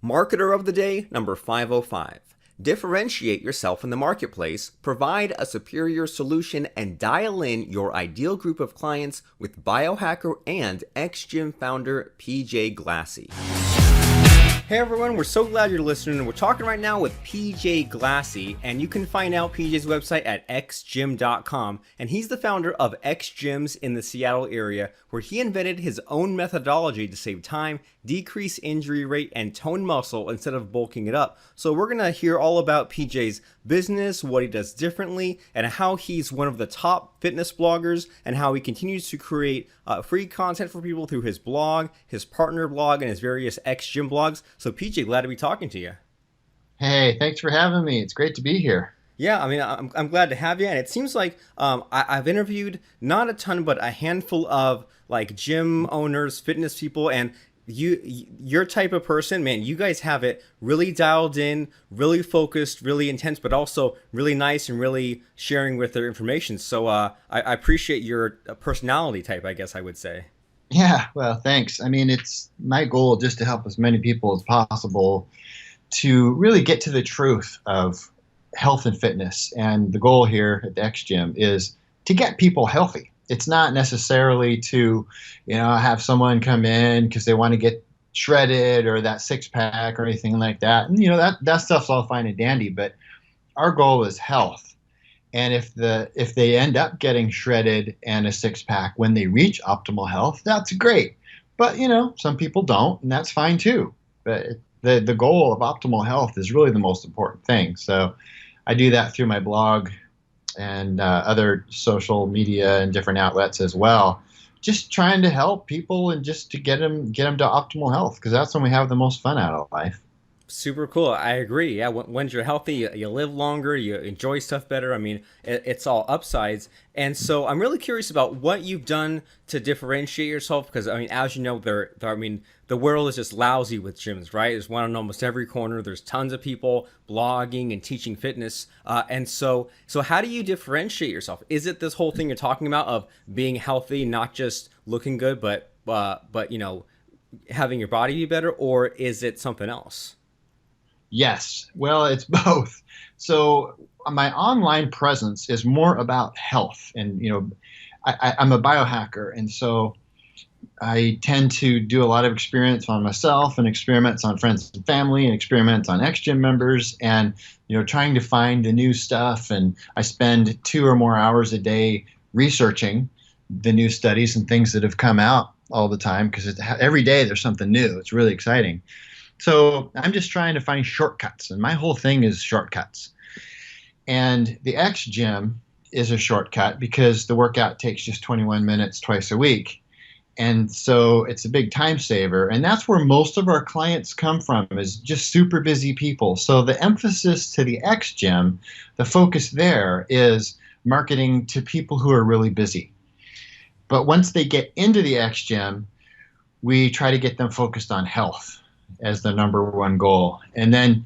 Marketer of the day, number 505. Differentiate yourself in the marketplace, provide a superior solution, and dial in your ideal group of clients with biohacker and ex-gym founder PJ Glassey. Hey everyone, we're so glad you're listening. We're talking right now with PJ Glassey, and you can find out PJ's website at xgym.com. And he's the founder of X Gyms in the Seattle area, where he invented his own methodology to save time, decrease injury rate, and tone muscle instead of bulking it up. So we're gonna hear all about PJ's business, what he does differently, and how he's one of the top fitness bloggers, and how he continues to create free content for people through his blog, his partner blog, and his various X Gym blogs. So PJ, glad to be talking to you. Hey, thanks for having me. It's great to be here. Yeah, I mean, I'm glad to have you. And it seems like I've interviewed not a ton, but a handful of like gym owners, fitness people, and your type of person, man, you guys have it really dialed in, really focused, really intense, but also really nice and really sharing with their information. So I appreciate your personality type, I guess I would say. Yeah, well, thanks. I mean, it's my goal just to help as many people as possible to really get to the truth of health and fitness. And the goal here at the X Gym is to get people healthy. It's not necessarily to, have someone come in because they want to get shredded or that six pack or anything like that. And that stuff's all fine and dandy, but our goal is health. And if they end up getting shredded and a six pack when they reach optimal health, that's great. But some people don't, and that's fine too. But the goal of optimal health is really the most important thing. So I do that through my blog and other social media and different outlets as well. Just trying to help people and just to get them to optimal health, because that's when we have the most fun out of life. Super cool. I agree. Yeah, when you're healthy, you live longer, you enjoy stuff better. I mean, it's all upsides. And so I'm really curious about what you've done to differentiate yourself, because I mean, as you know, the world is just lousy with gyms, right? There's one on almost every corner. There's tons of people blogging and teaching fitness. And so how do you differentiate yourself? Is it this whole thing you're talking about of being healthy, not just looking good, but having your body be better, or is it something else? Yes, well, it's both. So my online presence is more about health, and I'm a biohacker, and so I tend to do a lot of experiments on myself and experiments on friends and family and experiments on X Gym members, and trying to find the new stuff. And I spend 2 or more hours a day researching the new studies and things that have come out all the time, because every day there's something new. It's really exciting. So I'm just trying to find shortcuts, and my whole thing is shortcuts. And the X Gym is a shortcut because the workout takes just 21 minutes twice a week. And so it's a big time saver. And that's where most of our clients come from, is just super busy people. So the emphasis to the X Gym, the focus there is marketing to people who are really busy. But once they get into the X Gym, we try to get them focused on health as the number one goal. And then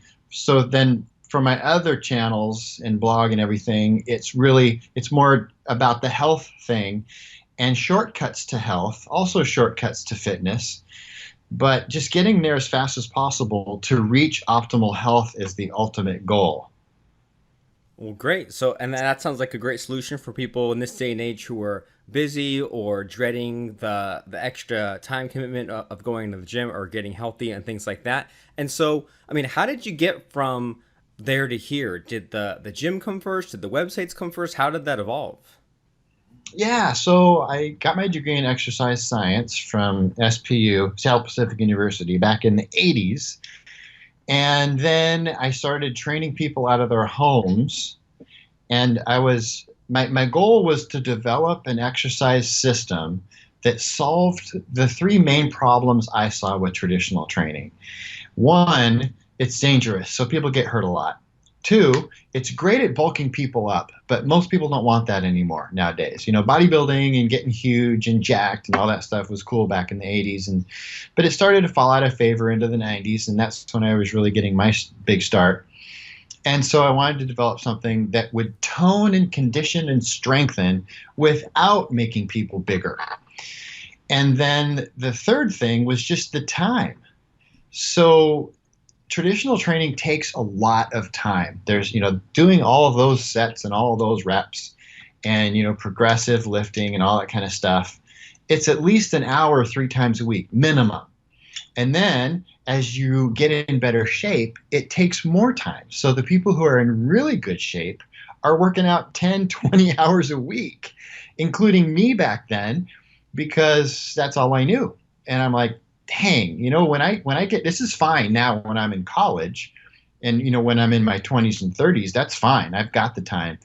for my other channels and blog and everything, it's more about the health thing and shortcuts to health, also shortcuts to fitness, but just getting there as fast as possible to reach optimal health is the ultimate goal. Well, great. So, and that sounds like a great solution for people in this day and age who are busy or dreading the extra time commitment of going to the gym or getting healthy and things like that. And so, I mean, how did you get from there to here? Did the gym come first? Did the websites come first? How did that evolve? Yeah, so I got my degree in exercise science from SPU, South Pacific University, back in the 80s. And then I started training people out of their homes. And my goal was to develop an exercise system that solved the 3 main problems I saw with traditional training. 1, it's dangerous, so people get hurt a lot. 2, it's great at bulking people up, but most people don't want that anymore nowadays. Bodybuilding and getting huge and jacked and all that stuff was cool back in the 80s, but it started to fall out of favor into the 90s, and that's when I was really getting my big start. And so I wanted to develop something that would tone and condition and strengthen without making people bigger. And then the third thing was just the time. So traditional training takes a lot of time. There's, doing all of those sets and all of those reps and, progressive lifting and all that kind of stuff. It's at least an hour 3 times a week, minimum. And then as you get in better shape, it takes more time. So the people who are in really good shape are working out 10, 20 hours a week, including me back then, because that's all I knew. And I'm like, dang, when I get, this is fine now when I'm in college and, when I'm in my 20s and 30s, that's fine. I've got the time.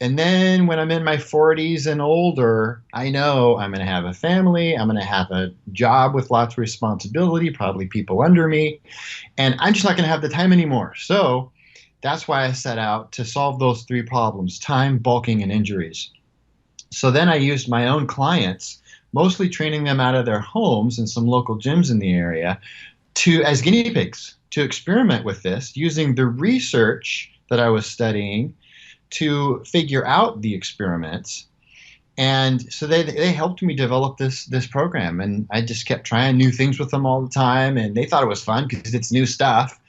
And then when I'm in my 40s and older, I know I'm going to have a family. I'm going to have a job with lots of responsibility, probably people under me, and I'm just not going to have the time anymore. So that's why I set out to solve those 3 problems: time, bulking, and injuries. So then I used my own clients, mostly training them out of their homes and some local gyms in the area, as guinea pigs to experiment with this using the research that I was studying to figure out the experiments. And so they helped me develop this program, and I just kept trying new things with them all the time, and they thought it was fun because it's new stuff.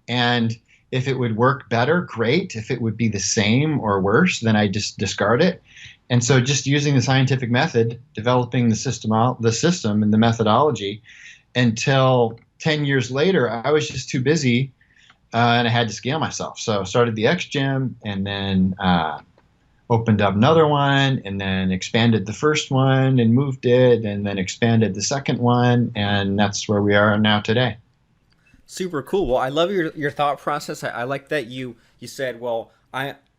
And if it would work better, great. If it would be the same or worse, then I just discard it. And so just using the scientific method, developing the system and the methodology, until 10 years later, I was just too busy and I had to scale myself. So I started the X Gym, and then opened up another one, and then expanded the first one and moved it, and then expanded the second one. And that's where we are now today. Super cool. Well, I love your thought process. I like that you said, well,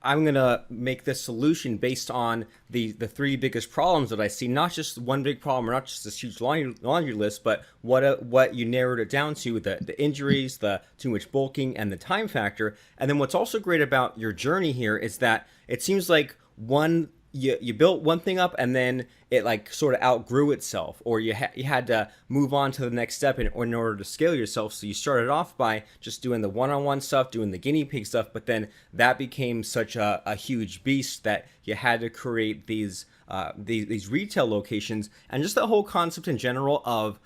I'm gonna make this solution based on the 3 biggest problems that I see, not just one big problem, or not just this huge laundry list, but what you narrowed it down to: the injuries, the too much bulking, and the time factor. And then what's also great about your journey here is that it seems like you built one thing up, and then it like sort of outgrew itself, or you had to move on to the next step in order to scale yourself. So you started off by just doing the one-on-one stuff, doing the guinea pig stuff, but then that became such a huge beast that you had to create these retail locations. And just the whole concept in general of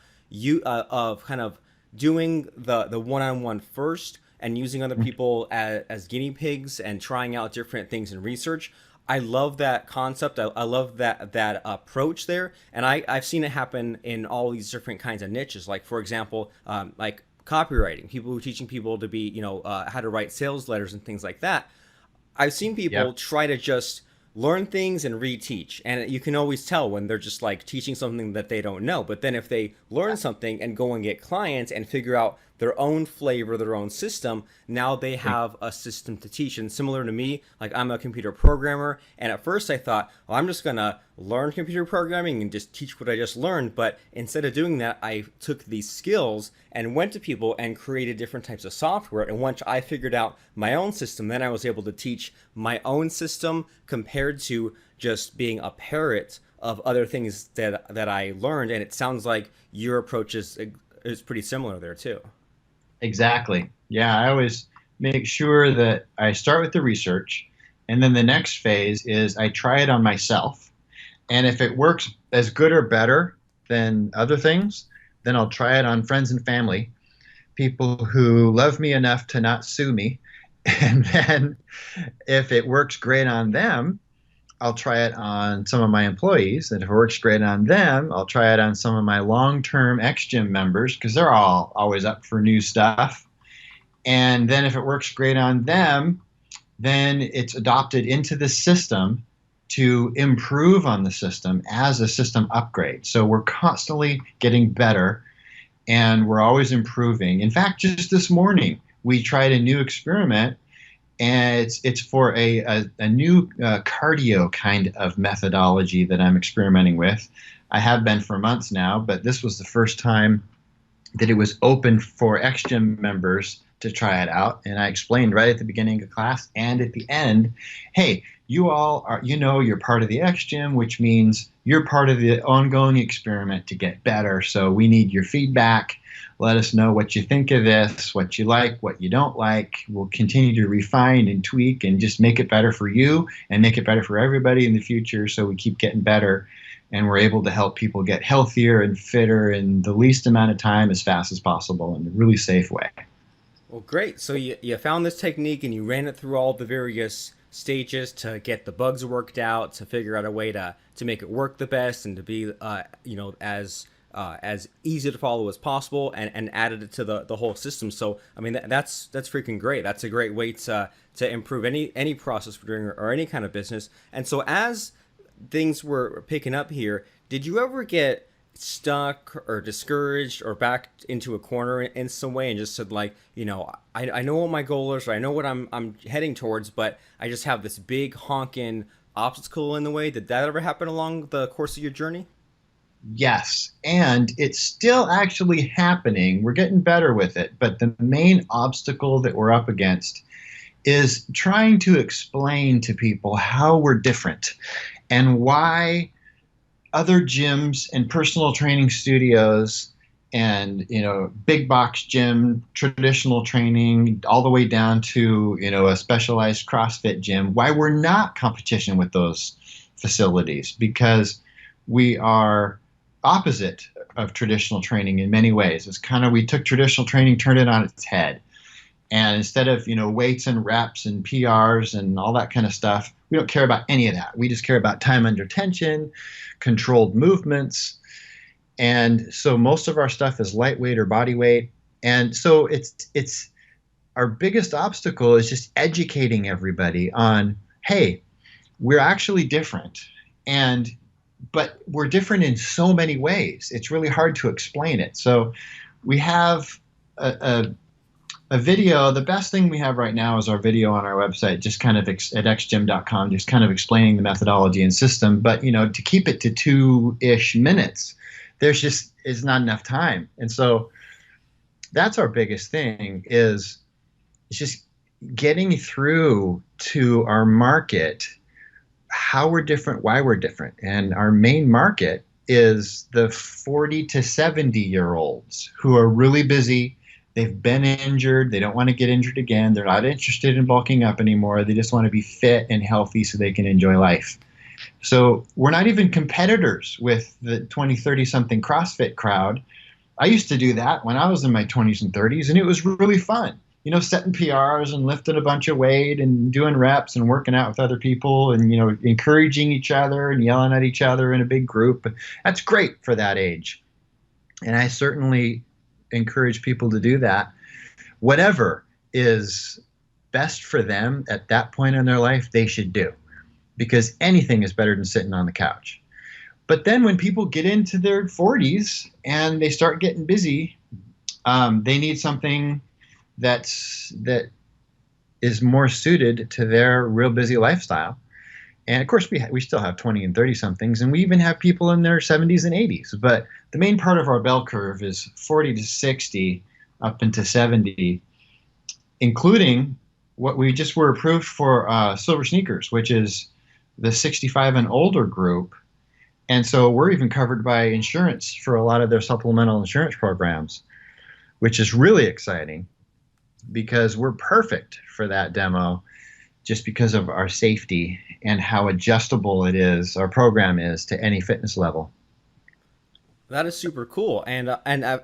kind of doing the one-on-one first and using other people as guinea pigs and trying out different things in research. I love that concept. I love that approach there, and I've seen it happen in all these different kinds of niches. Like, for example, like copywriting, people who are teaching people to be, how to write sales letters and things like that. I've seen people try to just learn things and reteach, and you can always tell when they're just like teaching something that they don't know. But then if they learn something and go and get clients and figure out their own flavor, their own system, now they have a system to teach. And similar to me, like, I'm a computer programmer, and at first I thought, well, I'm just gonna learn computer programming and just teach what I just learned. But instead of doing that, I took these skills and went to people and created different types of software. And once I figured out my own system, then I was able to teach my own system, compared to just being a parrot of other things that I learned. And it sounds like your approach is pretty similar there too. Exactly. Yeah, I always make sure that I start with the research, and then the next phase is I try it on myself. And if it works as good or better than other things, then I'll try it on friends and family, people who love me enough to not sue me. And then if it works great on them, I'll try it on some of my employees. And if it works great on them, I'll try it on some of my long-term X-Gym members, because they're all always up for new stuff. And then if it works great on them, then it's adopted into the system to improve on the system as a system upgrade. So we're constantly getting better, and we're always improving. In fact, just this morning, we tried a new experiment, and it's for a new cardio kind of methodology that I'm experimenting with. I have been for months now, but this was the first time that it was open for X-Gym members to try it out. And I explained right at the beginning of class and at the end, hey, you all are, you're part of the X-Gym, which means you're part of the ongoing experiment to get better. So we need your feedback. Let us know what you think of this, what you like, what you don't like. We'll continue to refine and tweak and just make it better for you and make it better for everybody in the future, so we keep getting better and we're able to help people get healthier and fitter in the least amount of time, as fast as possible, in a really safe way. Well, great. So you found this technique and you ran it through all the various stages to get the bugs worked out, to figure out a way to make it work the best and to be as easy to follow as possible, and added it to the whole system. So I mean that's freaking great. That's a great way to improve any process for doing or any kind of business. And so as things were picking up here, did you ever get stuck or discouraged or backed into a corner in some way and just said like, I know what my goal is, or I know what I'm heading towards, but I just have this big honking obstacle in the way? Did that ever happen along the course of your journey? Yes, and it's still actually happening. We're getting better with it, but the main obstacle that we're up against is trying to explain to people how we're different and why other gyms and personal training studios and big box gym, traditional training, all the way down to a specialized CrossFit gym, why we're not competition with those facilities, because we are opposite of traditional training in many ways. It's kind of, we took traditional training, turned it on its head. And instead of, weights and reps and PRs and all that kind of stuff, we don't care about any of that. We just care about time under tension, controlled movements. And so most of our stuff is lightweight or body weight. And so it's our biggest obstacle is just educating everybody on, hey, we're actually different. But we're different in so many ways. It's really hard to explain it. So we have a video. The best thing we have right now is our video on our website, just kind of at xgym.com, just kind of explaining the methodology and system. But, to keep it to 2-ish minutes, there's just is not enough time. And so that's our biggest thing is just getting through to our market how we're different, why we're different. And our main market is the 40 to 70-year-olds who are really busy. They've been injured. They don't want to get injured again. They're not interested in bulking up anymore. They just want to be fit and healthy so they can enjoy life. So we're not even competitors with the 20, 30-something CrossFit crowd. I used to do that when I was in my 20s and 30s, and it was really fun. Setting PRs and lifting a bunch of weight and doing reps and working out with other people and, encouraging each other and yelling at each other in a big group. That's great for that age. And I certainly encourage people to do that. Whatever is best for them at that point in their life, they should do, because anything is better than sitting on the couch. But then when people get into their 40s and they start getting busy, they need something that is more suited to their real busy lifestyle. And of course, we still have 20 and 30 somethings, and we even have people in their 70s and 80s. But the main part of our bell curve is 40 to 60 up into 70, including what we just were approved for Silver Sneakers, which is the 65 and older group. And so we're even covered by insurance for a lot of their supplemental insurance programs, which is really exciting, because we're perfect for that demo just because of our safety and how adjustable it is, our program is, to any fitness level. That is super cool, and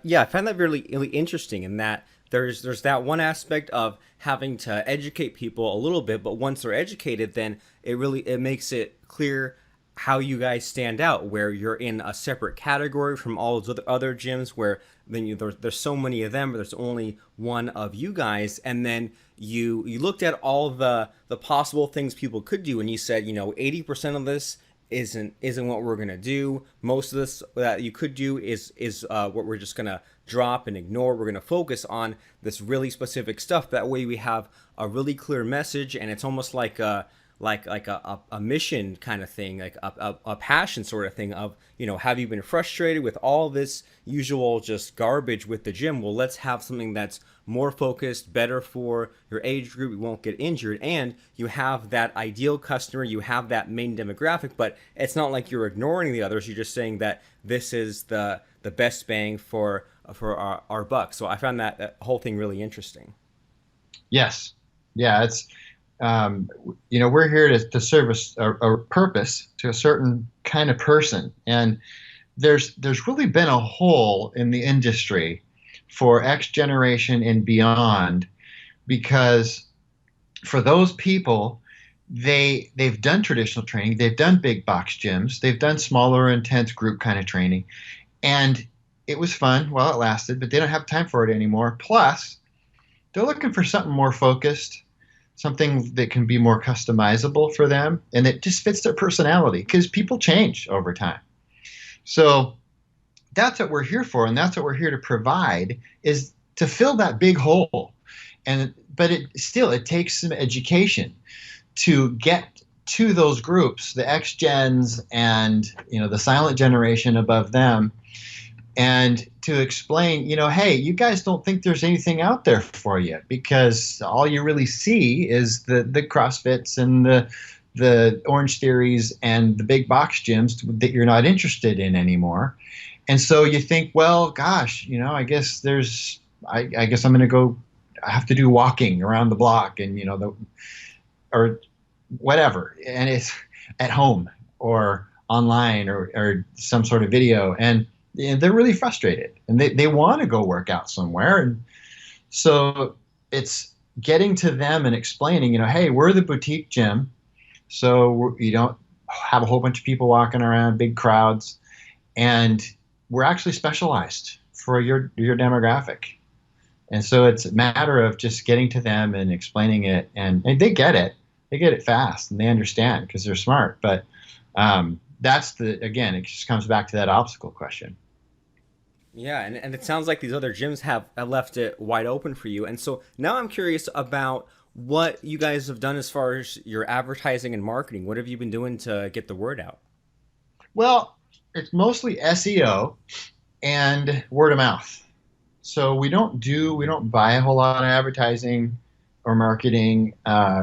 yeah, I find that really interesting. In that there's that one aspect of having to educate people a little bit, but once they're educated, then it makes it clear how you guys stand out, where you're in a separate category from all those other gyms, where then there's so many of them, but there's only one of you guys. And then you looked at all the possible things people could do, and you said, 80% of this isn't what we're gonna do. Most of this that you could do is what we're just gonna drop and ignore. We're gonna focus on this really specific stuff. That way we have a really clear message, and it's almost like a mission kind of thing, like a passion sort of thing of, have you been frustrated with all this usual just garbage with the gym? Well, let's have something that's more focused, better for your age group. You won't get injured, and you have that ideal customer, you have that main demographic, but it's not like you're ignoring the others. You're just saying that this is the best bang for our buck. So I found that whole thing really interesting. Yes. Yeah, it's we're here to service a purpose to a certain kind of person. And there's really been a hole in the industry for X generation and beyond because for those people, they've done traditional training, they've done big box gyms, they've done smaller, intense group kind of training, and it was fun while it lasted, but they don't have time for it anymore. Plus, they're looking for something more focused, something that can be more customizable for them, and it just fits their personality because people change over time. So that's what we're here for, and that's what we're here to provide, is to fill that big hole. And but it takes some education to get to those groups, the X gens and the silent generation above them, and to explain, hey, you guys don't think there's anything out there for you because all you really see is the CrossFits and the Orange Theories and the big box gyms that you're not interested in anymore. And so you think, well, gosh, I guess I guess I'm going to go. I have to do walking around the block, and or whatever, and it's at home or online or some sort of video, and they're really frustrated, and they want to go work out somewhere. And so it's getting to them and explaining, hey, we're the boutique gym, so you don't have a whole bunch of people walking around, big crowds, and we're actually specialized for your demographic. And so it's a matter of just getting to them and explaining it, and they get it. They get it fast, and they understand because they're smart. But again, it just comes back to that obstacle question. Yeah, and it sounds like these other gyms have left it wide open for you. And so now I'm curious about what you guys have done as far as your advertising and marketing. What have you been doing to get the word out? Well, it's mostly SEO and word of mouth. So we don't buy a whole lot of advertising or marketing.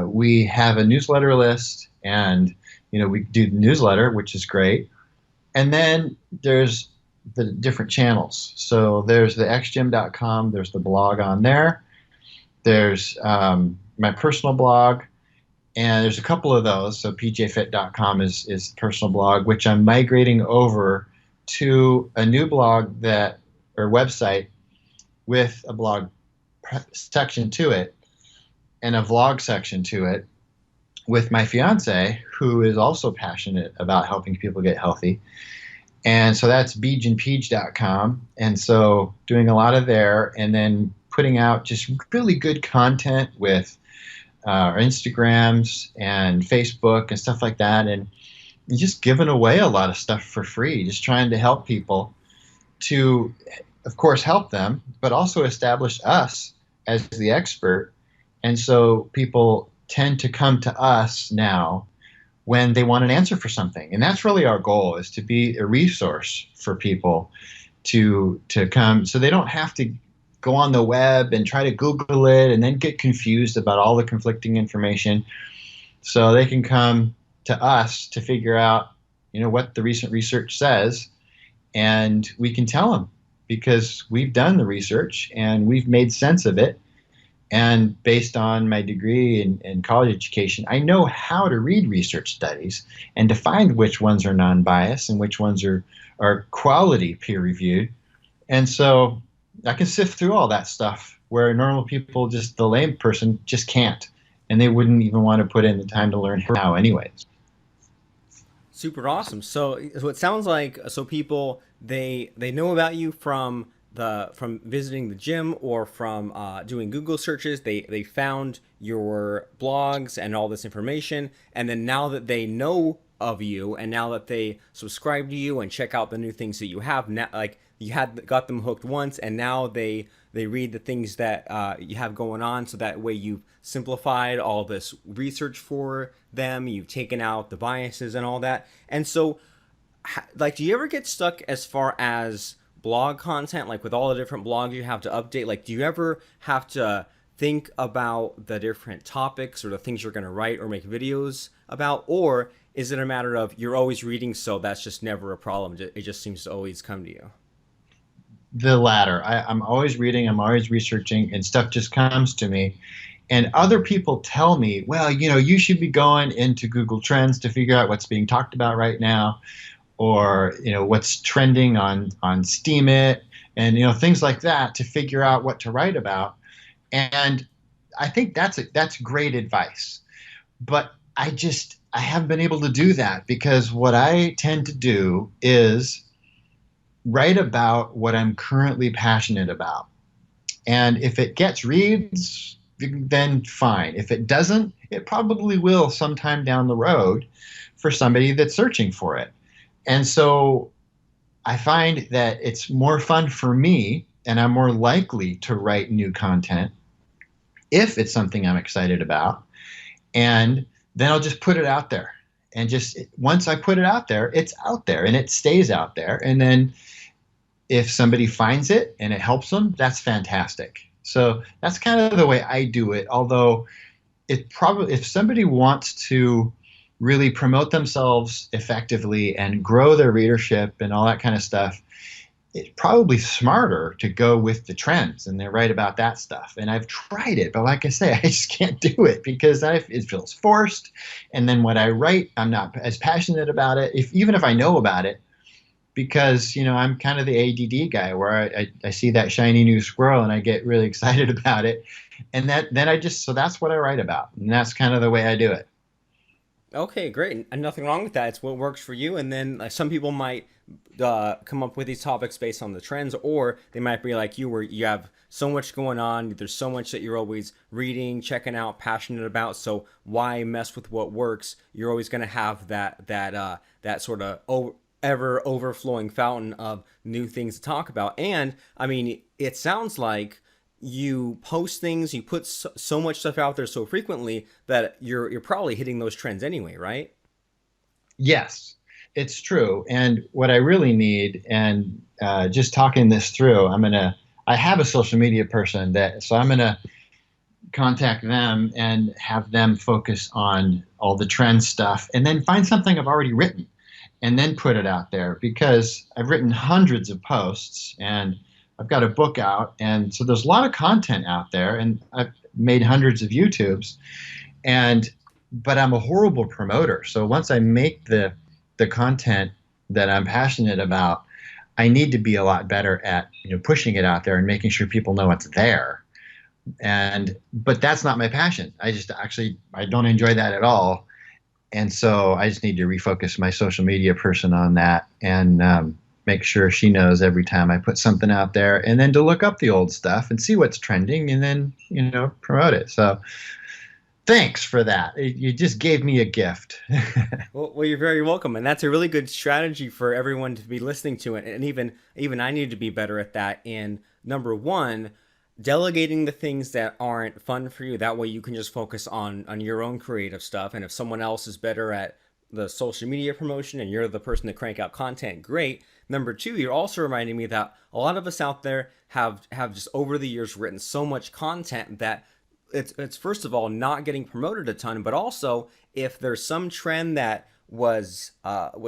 We have a newsletter list, and we do the newsletter, which is great. And then there's the different channels. So there's the xgym.com. There's the blog on there. There's my personal blog, and there's a couple of those. So pjfit.com is personal blog, which I'm migrating over to a new blog or website with a blog section to it and a vlog section to it with my fiance, who is also passionate about helping people get healthy. And so that's beejandpeej.com. And so doing a lot of there, and then putting out just really good content with our Instagrams and Facebook and stuff like that. And just giving away a lot of stuff for free, just trying to help people to, of course, help them, but also establish us as the expert. And so people tend to come to us now when they want an answer for something. And that's really our goal, is to be a resource for people to come, so they don't have to go on the web and try to Google it and then get confused about all the conflicting information. So they can come to us to figure out, what the recent research says, and we can tell them, because we've done the research and we've made sense of it. And based on my degree in college education, I know how to read research studies and to find which ones are non-biased and which ones are quality peer-reviewed. And so I can sift through all that stuff where normal people, just the lame person, just can't. And they wouldn't even want to put in the time to learn how anyways. Super awesome. So it sounds like, people, they know about you from visiting the gym or from doing Google searches. They found your blogs and all this information, and then now that they know of you, and now that they subscribe to you and check out the new things that you have, now, like, you had got them hooked once, and now they read the things that you have going on. So that way you've simplified all this research for them. You've taken out the biases and all that. And so, like, do you ever get stuck as far as blog content, like with all the different blogs you have to update? Like, do you ever have to think about the different topics or the things you're going to write or make videos about? Or is it a matter of you're always reading, so that's just never a problem? It just seems to always come to you? The latter. I'm always reading, I'm always researching, and stuff just comes to me. And other people tell me, well, you should be going into Google Trends to figure out what's being talked about right now, or what's trending on Steam It, and things like that, to figure out what to write about. And I think that's great advice. But I haven't been able to do that because what I tend to do is write about what I'm currently passionate about. And if it gets reads, then fine. If it doesn't, it probably will sometime down the road for somebody that's searching for it. And so I find that it's more fun for me and I'm more likely to write new content if it's something I'm excited about. And then I'll just put it out there. And just once I put it out there, it's out there and it stays out there. And then if somebody finds it and it helps them, that's fantastic. So that's kind of the way I do it. Although it probably, if somebody wants to really promote themselves effectively and grow their readership and all that kind of stuff, it's probably smarter to go with the trends and they're right about that stuff. And I've tried it, but like I say, I just can't do it because it feels forced. And then what I write, I'm not as passionate about it, even if I know about it, because I'm kind of the ADD guy where I see that shiny new squirrel and I get really excited about it. And so that's what I write about. And that's kind of the way I do it. Okay, great. And nothing wrong with that. It's what works for you. And then some people might come up with these topics based on the trends, or they might be like you, where you have so much going on. There's so much that you're always reading, checking out, passionate about. So why mess with what works? You're always going to have that sort of ever overflowing fountain of new things to talk about. And I mean, it sounds like you post things, you put so much stuff out there so frequently that you're probably hitting those trends anyway, right? Yes, it's true. And what I really need, and just talking this through, I have a social media person so I'm gonna contact them and have them focus on all the trend stuff, and then find something I've already written, and then put it out there because I've written hundreds of posts and I've got a book out, and so there's a lot of content out there, and I've made hundreds of YouTubes, but I'm a horrible promoter. So once I make the content that I'm passionate about, I need to be a lot better at pushing it out there and making sure people know it's there. But that's not my passion. I don't enjoy that at all, and so I just need to refocus my social media person on that and make sure she knows every time I put something out there, and then to look up the old stuff and see what's trending and then, promote it. So thanks for that. You just gave me a gift. Well, you're very welcome, and that's a really good strategy for everyone to be listening to it. And even I need to be better at that. In number one, delegating the things that aren't fun for you. That way, you can just focus on your own creative stuff. And if someone else is better at the social media promotion and you're the person to crank out content, great. Number two, you're also reminding me that a lot of us out there have just over the years written so much content that it's first of all not getting promoted a ton, but also if there's some trend that was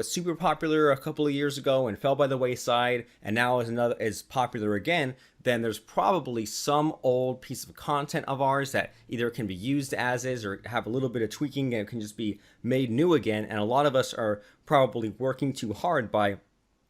super popular a couple of years ago and fell by the wayside and now is popular again, then there's probably some old piece of content of ours that either can be used as is or have a little bit of tweaking and can just be made new again. And a lot of us are probably working too hard by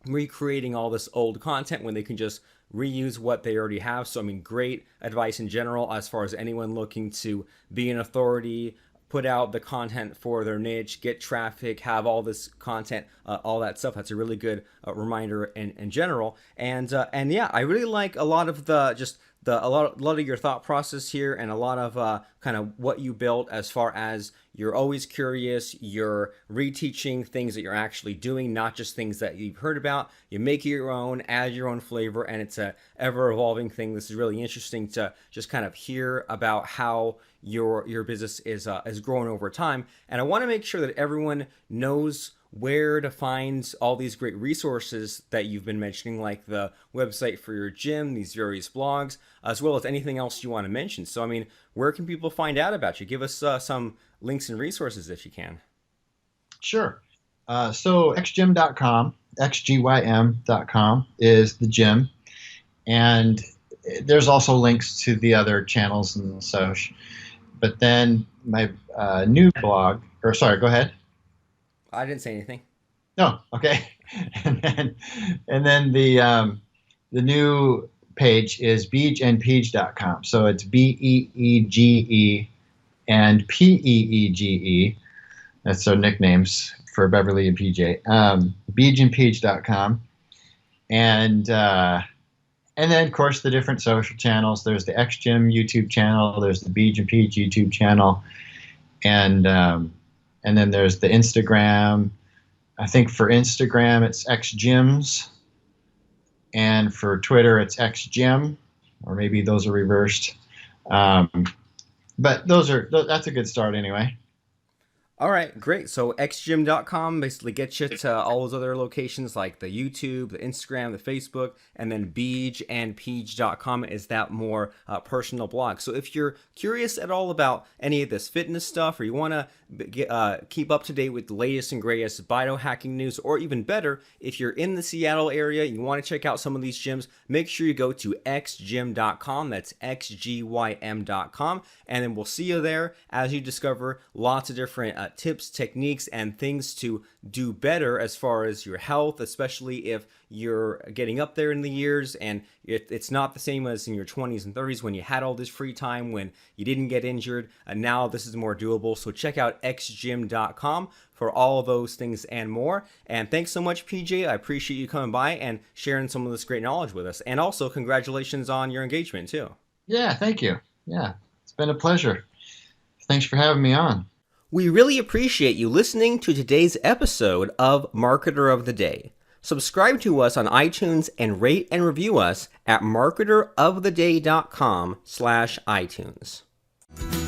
recreating all this old content when they can just reuse what they already have. So I mean, great advice in general as far as anyone looking to be an authority, put out the content for their niche, get traffic, have all this content, all that stuff. That's a really good reminder in general. And yeah, I really like a lot of a lot of your thought process here, and a lot of kind of what you built as far as you're always curious, you're reteaching things that you're actually doing, not just things that you've heard about. You make it your own, add your own flavor, and it's a ever evolving thing. This is really interesting to just kind of hear about how your business is growing over time. And I want to make sure that everyone knows where to find all these great resources that you've been mentioning, like the website for your gym, these various blogs, as well as anything else you want to mention. So, I mean, where can people find out about you? Give us some links and resources if you can. Sure. So xgym.com is the gym. And there's also links to the other channels and such. But then my new blog, or sorry, go ahead. I didn't say anything. No, okay. And then the new page is beegeandpeege.com. So it's Beege and Peege. That's our nicknames for Beverly and PJ. Beegeandpeege.com. And then, of course, the different social channels. There's the XGym YouTube channel. There's the Beege and Peege YouTube channel. And then there's the Instagram. I think for Instagram, it's XGyms. And for Twitter, it's XGym. Or maybe those are reversed. But that's a good start anyway. All right, great. So xgym.com basically gets you to all those other locations like the YouTube, the Instagram, the Facebook, and then beegeandpeege.com is that more personal blog. So if you're curious at all about any of this fitness stuff, or you want to keep up to date with the latest and greatest biohacking news, or even better, if you're in the Seattle area and you want to check out some of these gyms, make sure you go to xgym.com. That's xgym.com, and then we'll see you there as you discover lots of different tips, techniques, and things to do better as far as your health, especially if you're getting up there in the years and it's not the same as in your 20s and 30s when you had all this free time, when you didn't get injured. And now this is more doable. So check out xgym.com for all of those things and more. And thanks so much, PJ. I appreciate you coming by and sharing some of this great knowledge with us. And also congratulations on your engagement too. Yeah, thank you. Yeah, it's been a pleasure. Thanks for having me on. We really appreciate you listening to today's episode of Marketer of the Day. Subscribe to us on iTunes and rate and review us at marketeroftheday.com/iTunes.